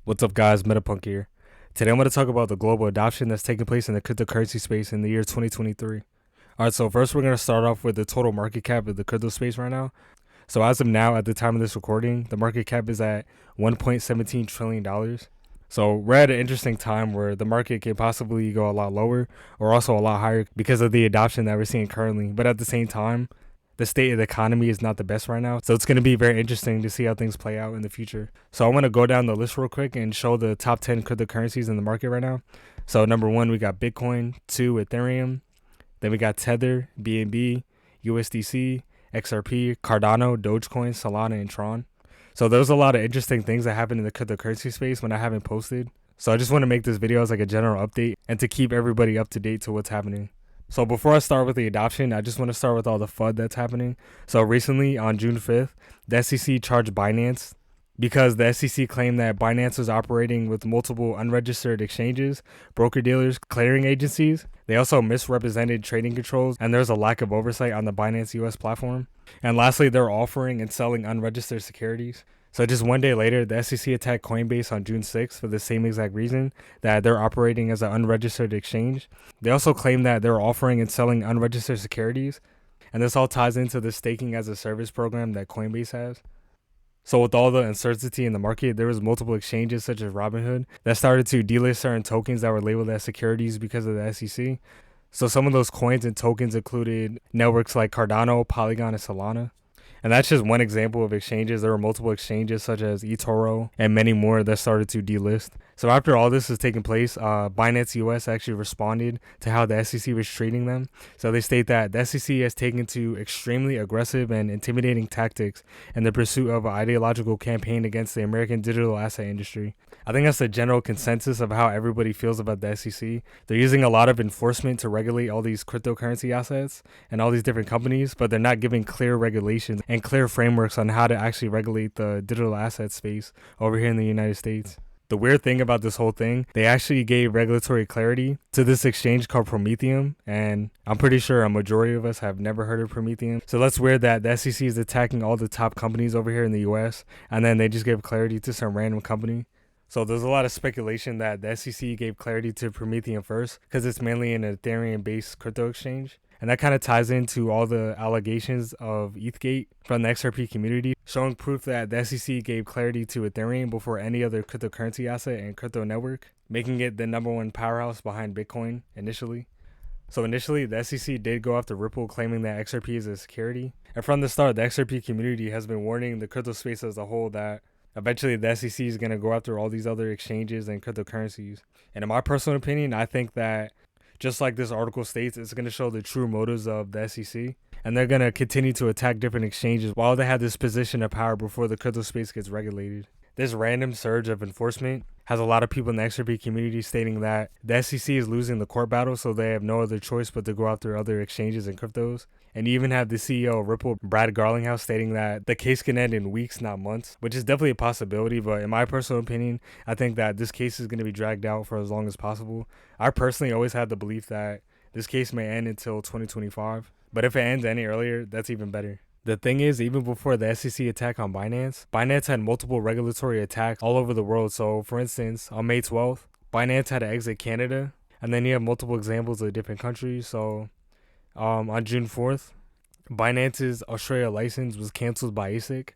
What's up, guys? Metapunk here. Today I'm going to talk about the global adoption that's taking place in the cryptocurrency space in the year 2023. Alright, so first we're going to start off with the total market cap of the crypto space right now. So as of now, at the time of this recording, the market cap is at $1.17 trillion. So we're at an interesting time where the market can possibly go a lot lower or also a lot higher because of the adoption that we're seeing currently. But at the same time, the state of the economy is not the best right now. So it's going to be very interesting to see how things play out in the future. So I want to go down the list real quick and show the top 10 cryptocurrencies in the market right now. So number one, we got Bitcoin, two, Ethereum. Then we got Tether, BNB, USDC, XRP, Cardano, Dogecoin, Solana, and Tron. So there's a lot of interesting things that happen in the cryptocurrency space when I haven't posted. So I just want to make this video as like a general update and to keep everybody up to date to what's happening. So before I start with the adoption, I just want to start with all the FUD that's happening. So recently on June 5th, the SEC charged Binance because the SEC claimed that Binance was operating with multiple unregistered exchanges, broker-dealers, clearing agencies. They also misrepresented trading controls, and there's a lack of oversight on the Binance US platform. And lastly, they're offering and selling unregistered securities. So just one day later, the SEC attacked Coinbase on June 6th for the same exact reason, that they're operating as an unregistered exchange. They also claim that they're offering and selling unregistered securities, and this all ties into the staking as a service program that Coinbase has. So with all the uncertainty in the market, there was multiple exchanges such as Robinhood that started to delist certain tokens that were labeled as securities because of the SEC. So some of those coins and tokens included networks like Cardano, Polygon, and Solana. And that's just one example of exchanges. There were multiple exchanges such as eToro and many more that started to delist. So after all this is taking place, Binance US actually responded to how the SEC was treating them. So they state that the SEC has taken to extremely aggressive and intimidating tactics in the pursuit of an ideological campaign against the American digital asset industry. I think that's the general consensus of how everybody feels about the SEC. They're using a lot of enforcement to regulate all these cryptocurrency assets and all these different companies, but they're not giving clear regulations and clear frameworks on how to actually regulate the digital asset space over here in the United States. The weird thing about this whole thing, they actually gave regulatory clarity to this exchange called Prometheum, and I'm pretty sure a majority of us have never heard of Prometheum. So that's weird that the SEC is attacking all the top companies over here in the US, and then they just gave clarity to some random company. So there's a lot of speculation that the SEC gave clarity to Prometheum first because it's mainly an Ethereum-based crypto exchange. And that kind of ties into all the allegations of ETHgate from the XRP community, showing proof that the SEC gave clarity to Ethereum before any other cryptocurrency asset and crypto network, making it the number one powerhouse behind Bitcoin initially. So initially, the SEC did go after Ripple, claiming that XRP is a security. And from the start, the XRP community has been warning the crypto space as a whole that eventually the SEC is going to go after all these other exchanges and cryptocurrencies. And in my personal opinion, I think that just like this article states, it's going to show the true motives of the SEC. And they're going to continue to attack different exchanges while they have this position of power before the crypto space gets regulated. This random surge of enforcement has a lot of people in the XRP community stating that the SEC is losing the court battle, so they have no other choice but to go after other exchanges and cryptos. And you even have the CEO of Ripple, Brad Garlinghouse, stating that the case can end in weeks, not months, which is definitely a possibility. But in my personal opinion, I think that this case is going to be dragged out for as long as possible. I personally always had the belief that this case may end until 2025. But if it ends any earlier, that's even better. The thing is, even before the SEC attack on Binance, Binance had multiple regulatory attacks all over the world. So, for instance, on May 12th, Binance had to exit Canada. And then you have multiple examples of different countries. So, on June 4th, Binance's Australia license was canceled by ASIC.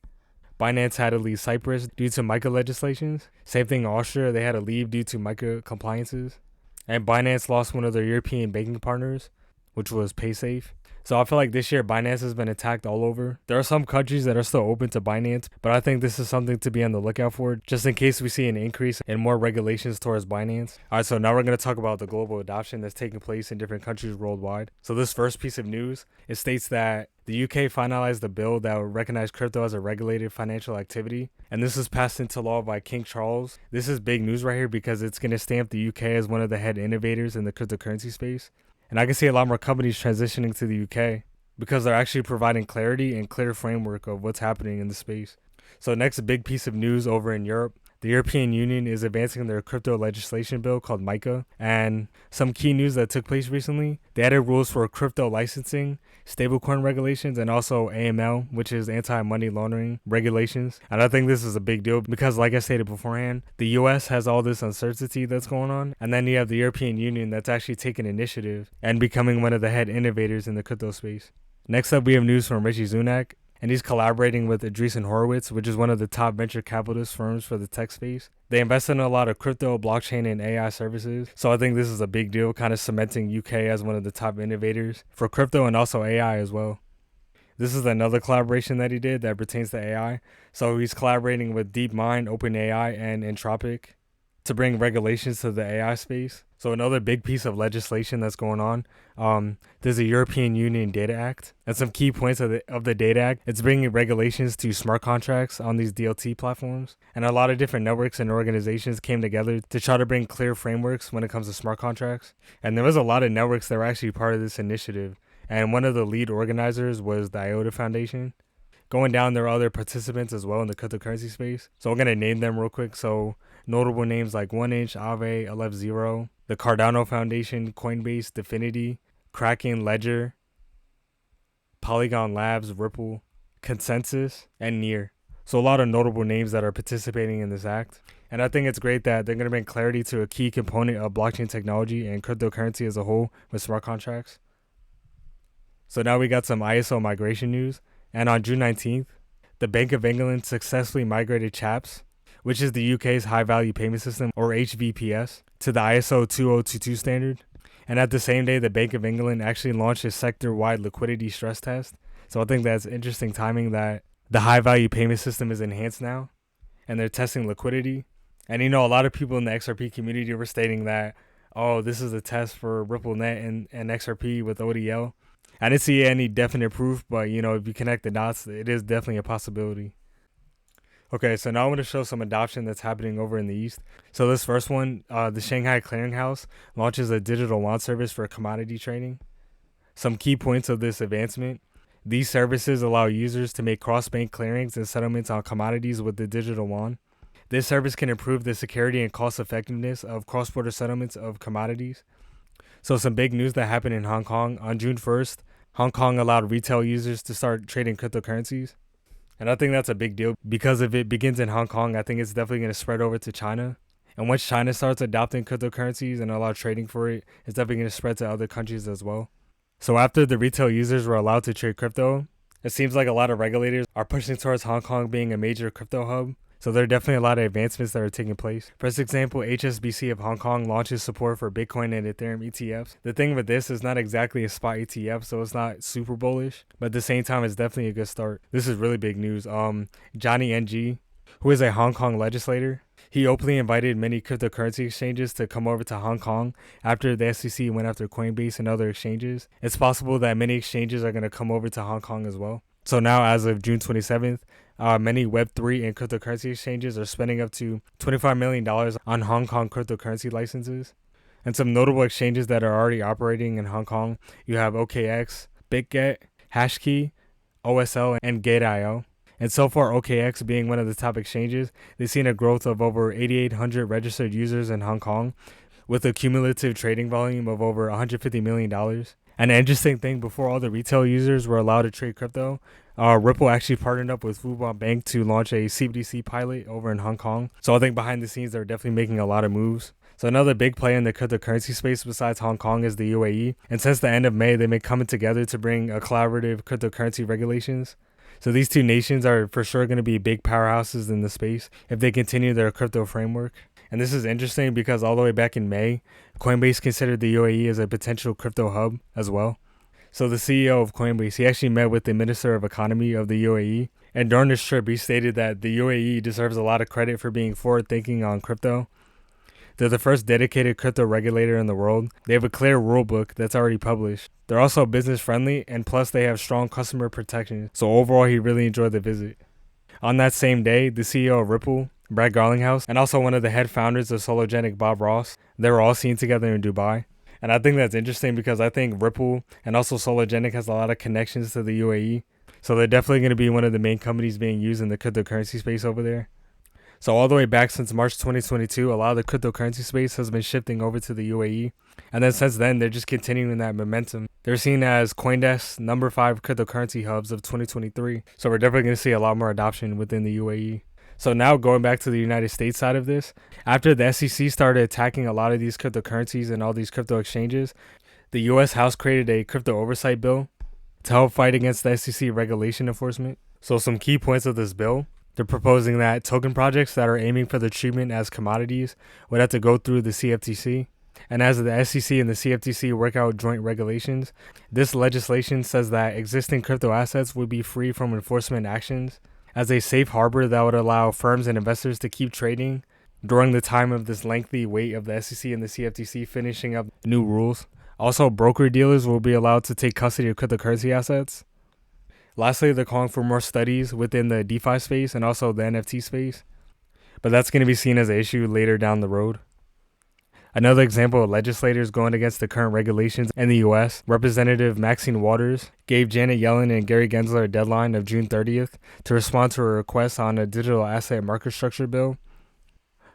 Binance had to leave Cyprus due to MiCA legislations. Same thing in Austria, they had to leave due to MiCA compliances. And Binance lost one of their European banking partners, which was PaySafe. So I feel like this year Binance has been attacked all over. There are some countries that are still open to Binance, but I think this is something to be on the lookout for, just in case we see an increase in more regulations towards Binance. Alright, so now we're going to talk about the global adoption that's taking place in different countries worldwide. So this first piece of news, it states that the UK finalized a bill that would recognize crypto as a regulated financial activity, and this was passed into law by King Charles. This is big news right here because it's going to stamp the UK as one of the head innovators in the cryptocurrency space. And I can see a lot more companies transitioning to the UK because they're actually providing clarity and clear framework of what's happening in the space. So next big piece of news over in Europe, The European Union is advancing their crypto legislation bill called MiCA, and some key news that took place recently, they added rules for crypto licensing, stablecoin regulations, and also AML, which is anti-money laundering regulations. And I think this is a big deal because, like I stated beforehand, the US has all this uncertainty that's going on, and then you have the European Union that's actually taking initiative and becoming one of the head innovators in the crypto space. Next up, we have news from Richie Zunak, and he's collaborating with Andreessen Horowitz, which is one of the top venture capitalist firms for the tech space. They invest in a lot of crypto, blockchain, and AI services. So I think this is a big deal, kind of cementing UK as one of the top innovators for crypto and also AI as well. This is another collaboration that he did that pertains to AI. So he's collaborating with DeepMind, OpenAI, and Anthropic to bring regulations to the AI space. So another big piece of legislation that's going on, there's a European Union Data Act, and some key points of the Data Act. It's bringing regulations to smart contracts on these DLT platforms, and a lot of different networks and organizations came together to try to bring clear frameworks when it comes to smart contracts. And there was a lot of networks that were actually part of this initiative, and one of the lead organizers was the IOTA Foundation. Going down, there are other participants as well in the cryptocurrency space. So I'm going to name them real quick. So notable names like 1inch, Aave, Aleph Zero, the Cardano Foundation, Coinbase, Definity, Kraken, Ledger, Polygon Labs, Ripple, Consensus, and Near. So a lot of notable names that are participating in this act. And I think it's great that they're going to bring clarity to a key component of blockchain technology and cryptocurrency as a whole with smart contracts. So now we got some ISO migration news. And on June 19th, the Bank of England successfully migrated CHAPS, which is the UK's High Value Payment System, or HVPS, to the ISO 2022 standard. And at the same day, the Bank of England actually launched a sector-wide liquidity stress test. So I think that's interesting timing that the High Value Payment System is enhanced now, and they're testing liquidity. And a lot of people in the XRP community were stating that, oh, this is a test for RippleNet and XRP with ODL. I didn't see any definite proof, but if you connect the dots, it is definitely a possibility. Okay, so now I want to show some adoption that's happening over in the East. So this first one, the Shanghai Clearinghouse launches a digital yuan service for commodity trading. Some key points of this advancement. These services allow users to make cross-bank clearings and settlements on commodities with the digital yuan. This service can improve the security and cost effectiveness of cross-border settlements of commodities. So some big news that happened in Hong Kong. On June 1st, Hong Kong allowed retail users to start trading cryptocurrencies. And I think that's a big deal because if it begins in Hong Kong, I think it's definitely going to spread over to China. And once China starts adopting cryptocurrencies and allow trading for it, it's definitely going to spread to other countries as well. So after the retail users were allowed to trade crypto, it seems like a lot of regulators are pushing towards Hong Kong being a major crypto hub. So there are definitely a lot of advancements that are taking place. For example, HSBC of Hong Kong launches support for Bitcoin and Ethereum ETFs. The thing with this is not exactly a spot ETF, so it's not super bullish, but at the same time, it's definitely a good start. This is really big news. Johnny NG, who is a Hong Kong legislator, he openly invited many cryptocurrency exchanges to come over to Hong Kong after the SEC went after Coinbase and other exchanges. It's possible that many exchanges are going to come over to Hong Kong as well. So now, as of June 27th, many Web3 and cryptocurrency exchanges are spending up to $25 million on Hong Kong cryptocurrency licenses. And some notable exchanges that are already operating in Hong Kong, you have OKX, BitGet, Hashkey, OSL, and Gate.io. And so far, OKX being one of the top exchanges, they've seen a growth of over 8,800 registered users in Hong Kong with a cumulative trading volume of over $150 million. And an interesting thing, before all the retail users were allowed to trade crypto, Ripple actually partnered up with Fubon Bank to launch a CBDC pilot over in Hong Kong. So I think behind the scenes, they're definitely making a lot of moves. So another big player in the cryptocurrency space besides Hong Kong is the UAE. And since the end of May, they've been coming together to bring a collaborative cryptocurrency regulations. So these two nations are for sure going to be big powerhouses in the space if they continue their crypto framework. And this is interesting because all the way back in May, Coinbase considered the UAE as a potential crypto hub as well. So the CEO of Coinbase, he actually met with the Minister of Economy of the UAE. And during this trip, he stated that the UAE deserves a lot of credit for being forward-thinking on crypto. They're the first dedicated crypto regulator in the world. They have a clear rule book that's already published. They're also business friendly, and plus they have strong customer protection. So overall, he really enjoyed the visit. On that same day, the CEO of Ripple, Brad Garlinghouse, and also one of the head founders of Sologenic, Bob Ross, they were all seen together in Dubai. And I think that's interesting because I think Ripple and also Sologenic has a lot of connections to the UAE. So they're definitely going to be one of the main companies being used in the cryptocurrency space over there. So all the way back since March 2022, a lot of the cryptocurrency space has been shifting over to the UAE. And then since then, they're just continuing that momentum. They're seen as CoinDesk's number 5 cryptocurrency hubs of 2023. So we're definitely going to see a lot more adoption within the UAE. So now going back to the United States side of this, after the SEC started attacking a lot of these cryptocurrencies and all these crypto exchanges, the U.S. House created a crypto oversight bill to help fight against the SEC regulation enforcement. So some key points of this bill: they're proposing that token projects that are aiming for the treatment as commodities would have to go through the CFTC. And as the SEC and the CFTC work out joint regulations, this legislation says that existing crypto assets would be free from enforcement actions as a safe harbor that would allow firms and investors to keep trading during the time of this lengthy wait of the SEC and the CFTC finishing up new rules. Also, broker-dealers will be allowed to take custody of cryptocurrency assets. Lastly, they're calling for more studies within the DeFi space and also the NFT space, but that's going to be seen as an issue later down the road. Another example of legislators going against the current regulations in the US, Representative Maxine Waters gave Janet Yellen and Gary Gensler a deadline of June 30th to respond to a request on a digital asset market structure bill.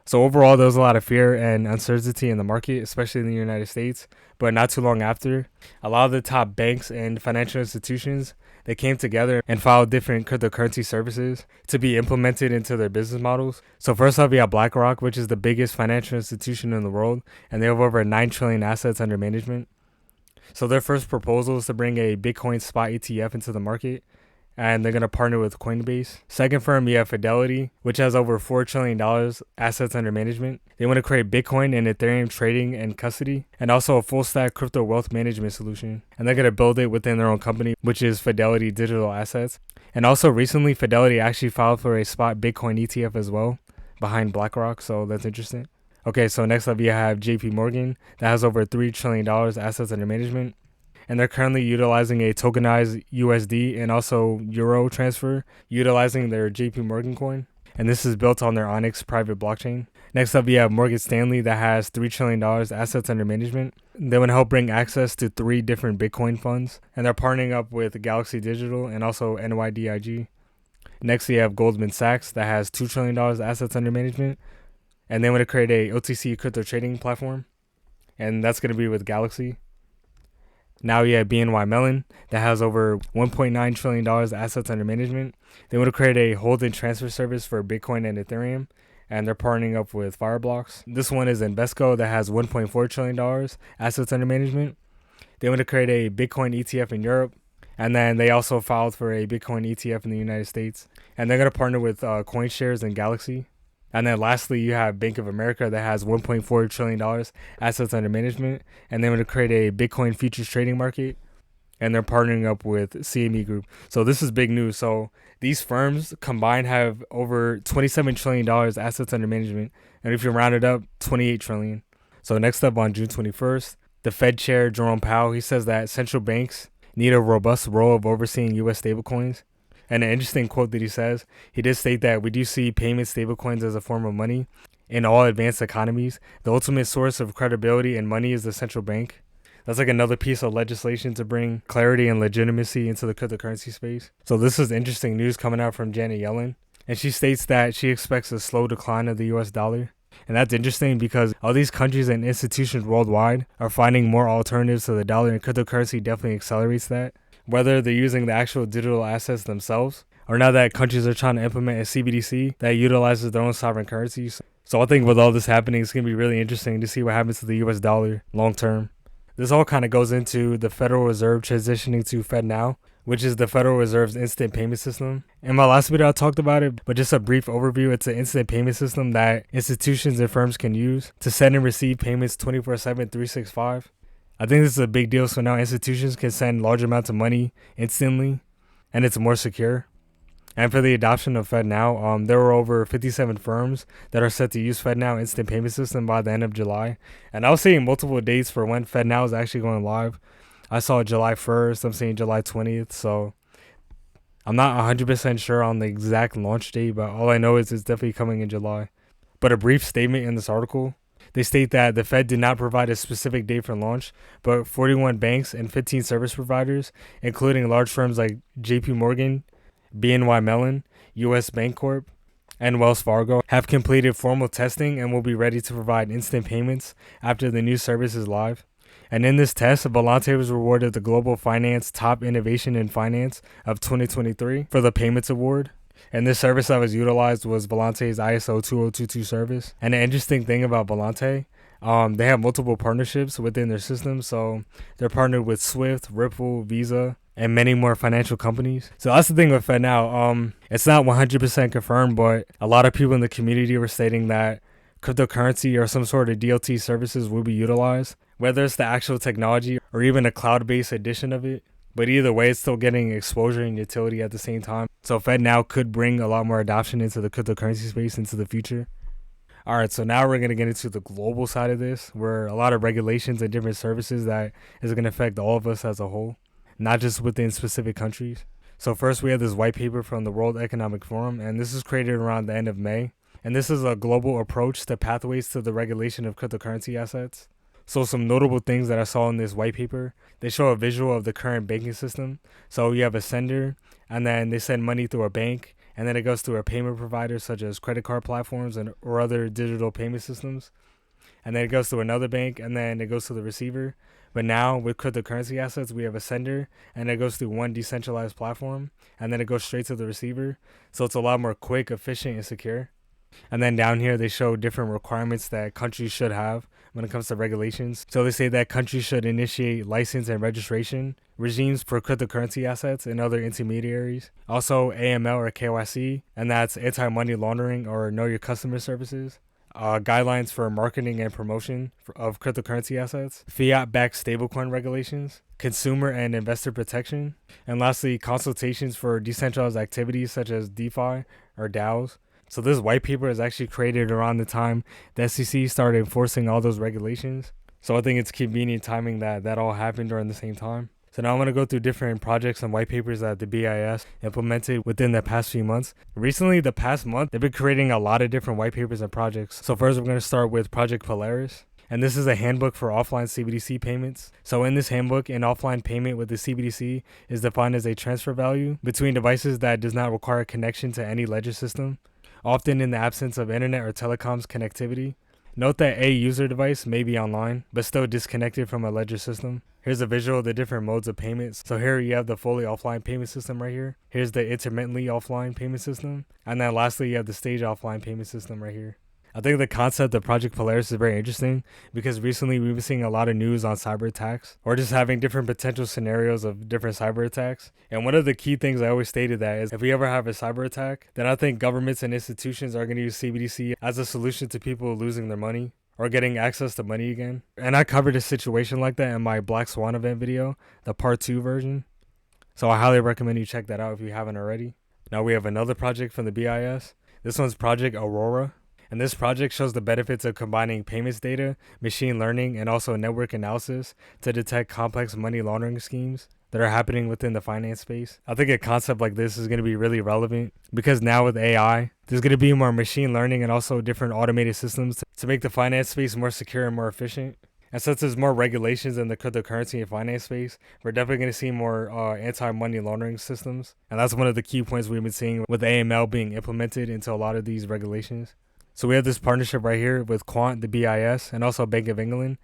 So overall, there was a lot of fear and uncertainty in the market, especially in the United States. But not too long after, a lot of the top banks and financial institutions, they came together and filed different cryptocurrency services to be implemented into their business models. So first off, we have BlackRock, which is the biggest financial institution in the world, and they have over 9 trillion assets under management. So their first proposal is to bring a Bitcoin spot ETF into the market, and they're going to partner with Coinbase. Second firm, you have Fidelity, which has over $4 trillion assets under management. They want to create Bitcoin and Ethereum trading and custody, and also a full stack crypto wealth management solution. And they're going to build it within their own company, which is Fidelity Digital Assets. And also recently, Fidelity actually filed for a spot Bitcoin ETF as well, behind BlackRock, so that's interesting. Okay, so next up you have JP Morgan, that has over $3 trillion assets under management. And they're currently utilizing a tokenized USD and also Euro transfer, utilizing their JP Morgan coin. And this is built on their Onyx private blockchain. Next up, you have Morgan Stanley that has $3 trillion assets under management. They want to help bring access to 3 different Bitcoin funds. And they're partnering up with Galaxy Digital and also NYDIG. Next, you have Goldman Sachs that has $2 trillion assets under management. And they want to create a OTC crypto trading platform. And that's going to be with Galaxy. Now you have BNY Mellon that has over $1.9 trillion assets under management. They want to create a hold and transfer service for Bitcoin and Ethereum, and they're partnering up with Fireblocks. This one is Invesco that has $1.4 trillion assets under management. They want to create a Bitcoin ETF in Europe, and then they also filed for a Bitcoin ETF in the United States. And they're going to partner with CoinShares and Galaxy. And then lastly, you have Bank of America that has $1.4 trillion assets under management, and they're going to create a Bitcoin futures trading market, and they're partnering up with CME Group. So this is big news. So these firms combined have over $27 trillion assets under management, and if you round it up, $28 trillion. So next up on June 21st, the Fed Chair Jerome Powell, he says that central banks need a robust role of overseeing U.S. stablecoins. And an interesting quote that he says, he did state that we do see payment stablecoins as a form of money in all advanced economies. The ultimate source of credibility and money is the central bank. That's like another piece of legislation to bring clarity and legitimacy into the cryptocurrency space. So this is interesting news coming out from Janet Yellen. And she states that she expects a slow decline of the US dollar. And that's interesting because all these countries and institutions worldwide are finding more alternatives to the dollar, and cryptocurrency definitely accelerates that. Whether they're using the actual digital assets themselves, or now that countries are trying to implement a CBDC that utilizes their own sovereign currencies. So I think with all this happening, it's going to be really interesting to see what happens to the US dollar long term. This all kind of goes into the Federal Reserve transitioning to FedNow, which is the Federal Reserve's instant payment system. In my last video, I talked about it, but just a brief overview, it's an instant payment system that institutions and firms can use to send and receive payments 24/7, 365. I think this is a big deal, so now institutions can send large amounts of money instantly, and it's more secure. And for the adoption of FedNow, there were over 57 firms that are set to use FedNow instant payment system by the end of July. And I was seeing multiple dates for when FedNow is actually going live. I saw July 1st, I'm seeing July 20th, so I'm not 100% sure on the exact launch date, but all I know is it's definitely coming in July. But a brief statement in this article, they state that the Fed did not provide a specific date for launch, but 41 banks and 15 service providers, including large firms like JP Morgan, BNY Mellon, US Bank Corp, and Wells Fargo have completed formal testing and will be ready to provide instant payments after the new service is live. And in this test, Volante was rewarded the Global Finance Top Innovation in Finance of 2023 for the Payments Award. And this service that was utilized was Volante's ISO 2022 service. And the interesting thing about Volante, they have multiple partnerships within their system. So they're partnered with Swift, Ripple, Visa, and many more financial companies. So that's the thing with FedNow. It's not 100% confirmed, but a lot of people in the community were stating that cryptocurrency or some sort of DLT services will be utilized, whether it's the actual technology or even a cloud-based edition of it. But either way, it's still getting exposure and utility at the same time. So FedNow could bring a lot more adoption into the cryptocurrency space into the future. All right, so now we're going to get into the global side of this, where a lot of regulations and different services that is going to affect all of us as a whole, not just within specific countries. So first, we have this white paper from the World Economic Forum, and this was created around the end of May. And this is a global approach to pathways to the regulation of cryptocurrency assets. So some notable things that I saw in this white paper, they show a visual of the current banking system. So you have a sender, and then they send money through a bank, and then it goes through a payment provider such as credit card platforms or other digital payment systems. And then it goes to another bank, and then it goes to the receiver. But now with cryptocurrency assets, we have a sender, and it goes through one decentralized platform, and then it goes straight to the receiver. So it's a lot more quick, efficient, and secure. And then down here, they show different requirements that countries should have when it comes to regulations. So they say that countries should initiate license and registration regimes for cryptocurrency assets and other intermediaries. Also AML or KYC, and that's anti-money laundering or know your customer services. Guidelines for marketing and promotion of cryptocurrency assets, fiat-backed stablecoin regulations, consumer and investor protection, and lastly, consultations for decentralized activities such as DeFi or DAOs. So this white paper is actually created around the time the SEC started enforcing all those regulations. So I think it's convenient timing that all happened during the same time. So now I'm going to go through different projects and white papers that the BIS implemented within the past few months. Recently, the past month, they've been creating a lot of different white papers and projects. So first, we're going to start with Project Polaris. And this is a handbook for offline CBDC payments. So in this handbook, an offline payment with the CBDC is defined as a transfer value between devices that does not require connection to any ledger system, often in the absence of internet or telecoms connectivity. Note that a user device may be online, but still disconnected from a ledger system. Here's a visual of the different modes of payments. So here you have the fully offline payment system right here. Here's the intermittently offline payment system. And then lastly, you have the stage offline payment system right here. I think the concept of Project Polaris is very interesting because recently we've been seeing a lot of news on cyber attacks or just having different potential scenarios of different cyber attacks. And one of the key things I always stated that is if we ever have a cyber attack, then I think governments and institutions are going to use CBDC as a solution to people losing their money or getting access to money again. And I covered a situation like that in my Black Swan event video, the part 2 version. So I highly recommend you check that out if you haven't already. Now we have another project from the BIS. This one's Project Aurora. And this project shows the benefits of combining payments data, machine learning, and also network analysis to detect complex money laundering schemes that are happening within the finance space. I think a concept like this is going to be really relevant because now with AI, there's going to be more machine learning and also different automated systems to make the finance space more secure and more efficient. And since there's more regulations in the cryptocurrency and finance space, we're definitely going to see more anti-money laundering systems. And that's one of the key points we've been seeing with AML being implemented into a lot of these regulations. So we have this partnership right here with Quant, the BIS, and also Bank of England.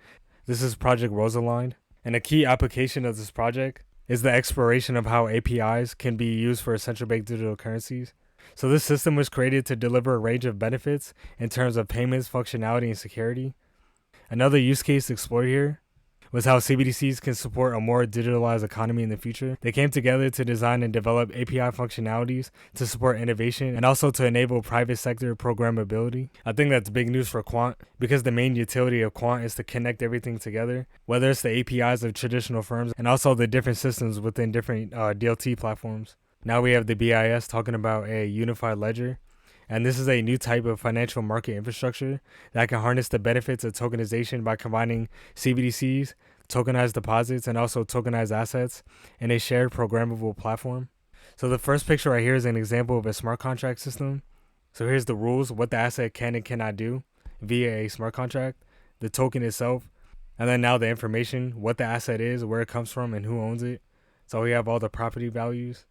This is Project Rosalind. And a key application of this project is the exploration of how APIs can be used for central bank digital currencies. So this system was created to deliver a range of benefits in terms of payments, functionality, and security. Another use case explored here was how CBDCs can support a more digitalized economy in the future. They came together to design and develop API functionalities to support innovation and also to enable private sector programmability. I think that's big news for Quant because the main utility of Quant is to connect everything together, whether it's the APIs of traditional firms and also the different systems within different DLT platforms. Now we have the BIS talking about a unified ledger. And this is a new type of financial market infrastructure that can harness the benefits of tokenization by combining CBDCs, tokenized deposits, and also tokenized assets in a shared programmable platform. So the first picture right here is an example of a smart contract system. So here's the rules, what the asset can and cannot do via a smart contract, the token itself, and then now the information, what the asset is, where it comes from, and who owns it. So we have all the property values.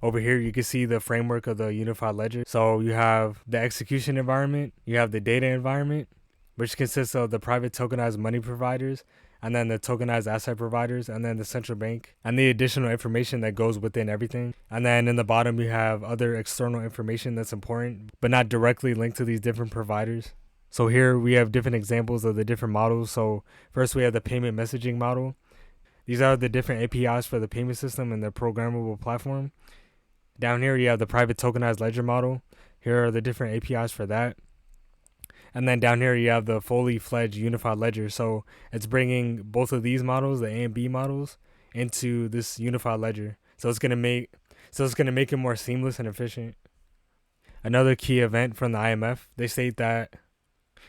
Over here, you can see the framework of the unified ledger. So you have the execution environment, you have the data environment, which consists of the private tokenized money providers, and then the tokenized asset providers, and then the central bank, and the additional information that goes within everything. And then in the bottom, you have other external information that's important, but not directly linked to these different providers. So here we have different examples of the different models. So first we have the payment messaging model. These are the different APIs for the payment system and the programmable platform. Down here you have the private tokenized ledger model. Here are the different APIs for that. And then down here you have the fully fledged unified ledger. So it's bringing both of these models, the A and B models, into this unified ledger. So it's gonna make it more seamless and efficient. Another key event from the IMF, they state that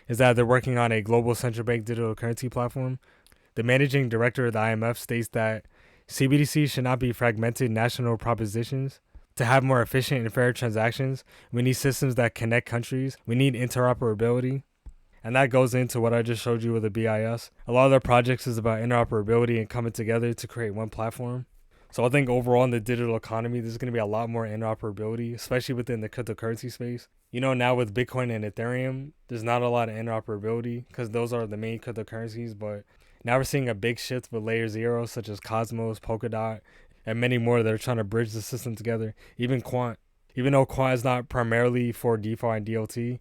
they're working on a global central bank digital currency platform. The managing director of the IMF states that CBDC should not be fragmented national propositions. To have more efficient and fair transactions, we need systems that connect countries. We need interoperability. And that goes into what I just showed you with the BIS. A lot of their projects is about interoperability and coming together to create one platform. So I think overall in the digital economy, there's going to be a lot more interoperability, especially within the cryptocurrency space. You know, now with Bitcoin and Ethereum, there's not a lot of interoperability because those are the main cryptocurrencies. But now we're seeing a big shift with layer 0, such as Cosmos, Polkadot, and many more that are trying to bridge the system together. Even Quant. Even though Quant is not primarily for DeFi and DLT,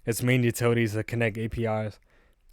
its main utility is to connect APIs.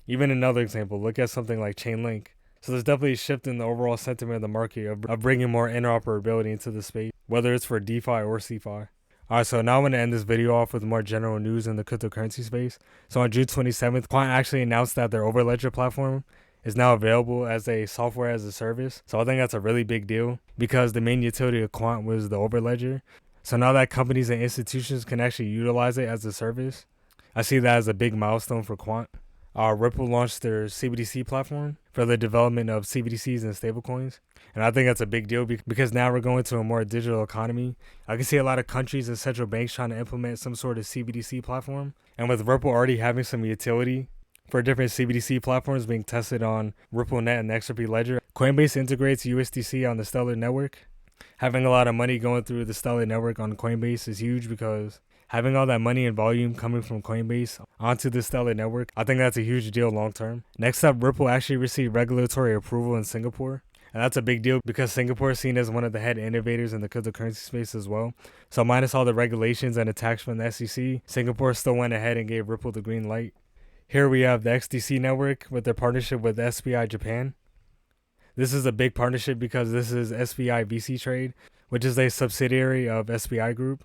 Even another example, look at something like Chainlink. So there's definitely a shift in the overall sentiment of the market of bringing more interoperability into the space, whether it's for DeFi or CeFi. Alright, so now I'm going to end this video off with more general news in the cryptocurrency space. So on June 27th, Quant actually announced that their Overledger platform is now available as a software as a service. So I think that's a really big deal because the main utility of Quant was the Overledger. So now that companies and institutions can actually utilize it as a service, I see that as a big milestone for Quant. Ripple launched their CBDC platform for the development of CBDCs and stablecoins. And I think that's a big deal because now we're going to a more digital economy. I can see a lot of countries and central banks trying to implement some sort of CBDC platform. And with Ripple already having some utility for different CBDC platforms being tested on RippleNet and the XRP Ledger, Coinbase integrates USDC on the Stellar network. Having a lot of money going through the Stellar network on Coinbase is huge because having all that money and volume coming from Coinbase onto the Stellar network, I think that's a huge deal long term. Next up, Ripple actually received regulatory approval in Singapore. And that's a big deal because Singapore is seen as one of the head innovators in the cryptocurrency space as well. So minus all the regulations and attacks from the SEC, Singapore still went ahead and gave Ripple the green light. Here we have the XDC network with their partnership with SBI Japan. This is a big partnership because this is SBI VC Trade, which is a subsidiary of SBI Group.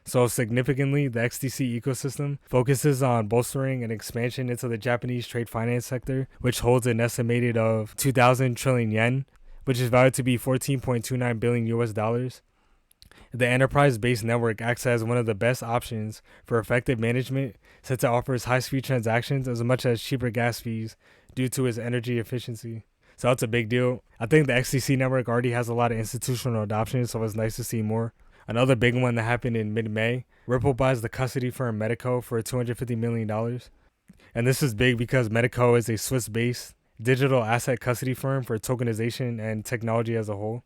So significantly, the XDC ecosystem focuses on bolstering an expansion into the Japanese trade finance sector, which holds an estimated of 2,000 trillion yen, which is valued to be $14.29 billion US. The enterprise-based network acts as one of the best options for effective management since it offers high-speed transactions as much as cheaper gas fees due to its energy efficiency. So that's a big deal. I think the XDC network already has a lot of institutional adoption, so it's nice to see more. Another big one that happened in mid-May, Ripple buys the custody firm Medico for $250 million. And this is big because Medico is a Swiss-based digital asset custody firm for tokenization and technology as a whole.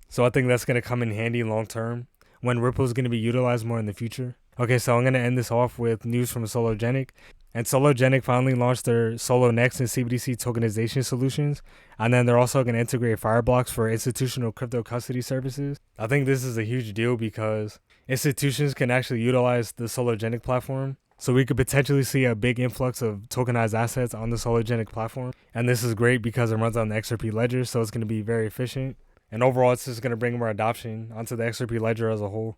So I think that's going to come in handy long term when Ripple is going to be utilized more in the future. Okay, so I'm going to end this off with news from Sologenic. And Sologenic finally launched their Solo Next and CBDC tokenization solutions. And then they're also going to integrate Fireblocks for institutional crypto custody services. I think this is a huge deal because institutions can actually utilize the Sologenic platform. So we could potentially see a big influx of tokenized assets on the Sologenic platform. And this is great because it runs on the XRP Ledger, so it's going to be very efficient. And overall, it's just going to bring more adoption onto the XRP Ledger as a whole.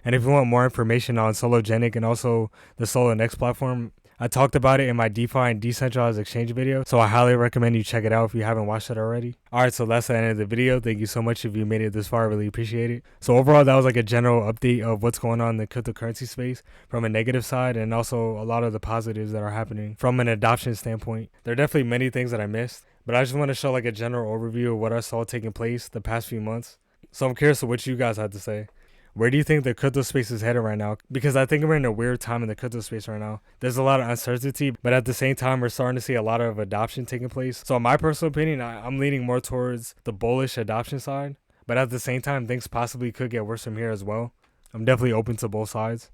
And if you want more information on Sologenic and also the Solo Next platform, I talked about it in my DeFi and decentralized exchange video, so I highly recommend you check it out if you haven't watched it already. Alright, so that's the end of the video. Thank you so much if you made it this far. I really appreciate it. So overall, that was like a general update of what's going on in the cryptocurrency space from a negative side and also a lot of the positives that are happening from an adoption standpoint. There are definitely many things that I missed, but I just want to show like a general overview of what I saw taking place the past few months. So I'm curious of what you guys had to say. Where do you think the crypto space is headed right now? Because I think we're in a weird time in the crypto space right now. There's a lot of uncertainty, but at the same time, we're starting to see a lot of adoption taking place. So in my personal opinion, I'm leaning more towards the bullish adoption side. But at the same time, things possibly could get worse from here as well. I'm definitely open to both sides.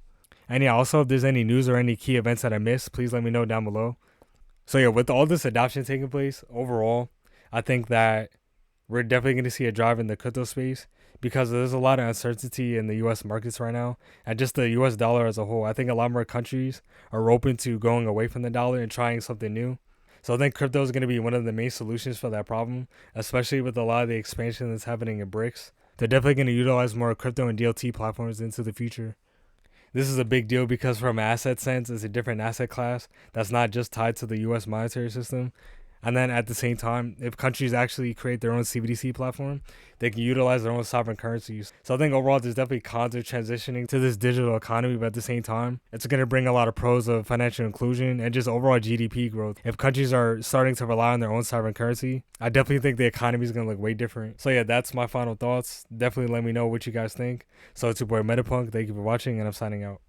And yeah, also if there's any news or any key events that I missed, please let me know down below. So yeah, with all this adoption taking place, overall, I think that we're definitely going to see a drive in the crypto space because there's a lot of uncertainty in the US markets right now and just the US dollar as a whole. I think a lot more countries are open to going away from the dollar and trying something new. So I think crypto is going to be one of the main solutions for that problem, especially with a lot of the expansion that's happening in BRICS. They're definitely going to utilize more crypto and DLT platforms into the future. This is a big deal because from an asset sense, it's a different asset class that's not just tied to the US monetary system. And then at the same time, if countries actually create their own CBDC platform, they can utilize their own sovereign currencies. So I think overall, there's definitely cons of transitioning to this digital economy, but at the same time, it's going to bring a lot of pros of financial inclusion and just overall GDP growth. If countries are starting to rely on their own sovereign currency, I definitely think the economy is going to look way different. So yeah, that's my final thoughts. Definitely let me know what you guys think. So it's your boy Metapunk. Thank you for watching, and I'm signing out.